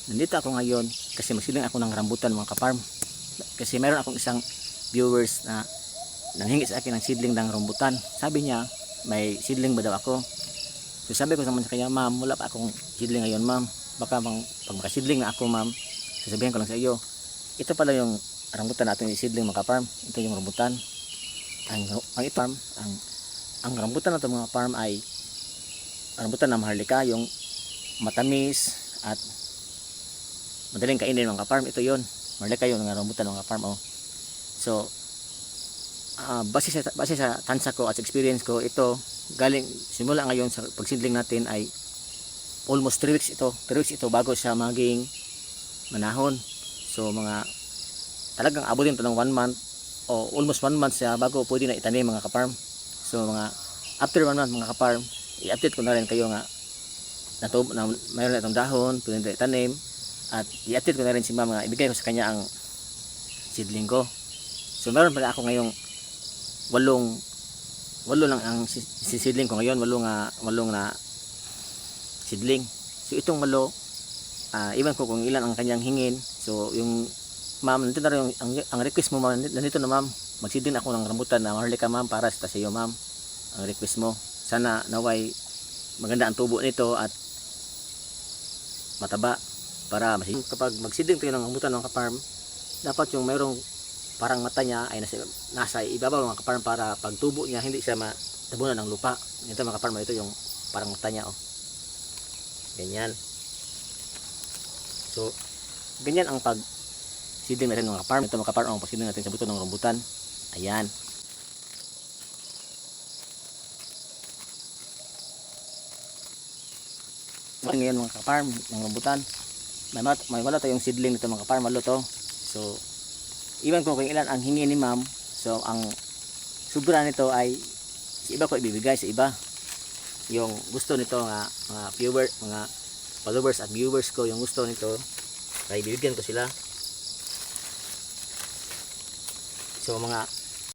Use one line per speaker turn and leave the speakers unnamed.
Nandito ako ngayon kasi magsiling ako ng rambutan mga kaparm. Kasi meron akong isang viewers na nanghingi sa akin ng seedling ng rambutan. Sabi niya, may seedling ba daw ako? So sabi ko naman sa kanya, ma'am, wala pa akong seedling ngayon, ma'am. Baka pag makaseedling na ako, ma'am, sasabihin ko lang sa iyo. Ito pala yung rambutan natin, yung seedling mga kaparm. Ito yung rambutan. Ang rambutan na ito mga farm ay rambutan na maharlika, yung matamis at madaling kainin mga farm. Ito yon, maharlika yung rambutan mga farm. So base sa tansa ko at sa experience ko, ito galing simula ngayon sa pagsidling natin ay almost 3 weeks ito. 3 weeks ito bago siya maging manahon. So mga talagang abutin ito ng 1 month o almost 1 month siya bago pwede na itanim mga kaparm. So mga after 1 month mga kaparm, i-update ko na rin kayo nga na mayroon na itong dahon, pwede na itanim, at i-update ko na rin si ma'am nga ibigay ko sa kanya ang seedling ko. So meron pala ako ngayong 8 lang ang seedling ko ngayon, 8 na seedling. So itong 8, iwan ko kung ilan ang kanyang hingin. So yung ma'am, nandito na rin ang request mo, ma'am. Nandito na, ma'am. Magsidin ako ng rambutan na maharlika, ma'am, para sa iyo, ma'am. Ang request mo. Sana naway maganda ang tubo nito at mataba para masidin. Kapag magsidin tayo ng rambutan ng kaparm, dapat yung mayroong parang mata niya ay nasa ibabaw mga kaparm para pag tubo niya hindi siya matabunan ng lupa. Ito mga kaparm, ito yung parang mata niya, Ganyan. So, ganyan ang seedling natin mga kaparm. Ito mga kaparm ang pagsidling natin sa buto ng rambutan. Ayan. Ngayon mga kaparm ng rambutan, may wala tayong seedling nito mga kaparm. Malo to. So iwan ko kung ilan ang hingi ni ma'am. So ang sobra nito ay sa iba ko ibibigay, sa iba yung gusto nito nga mga followers at viewers ko, yung gusto nito ay bibigyan ko sila. So mga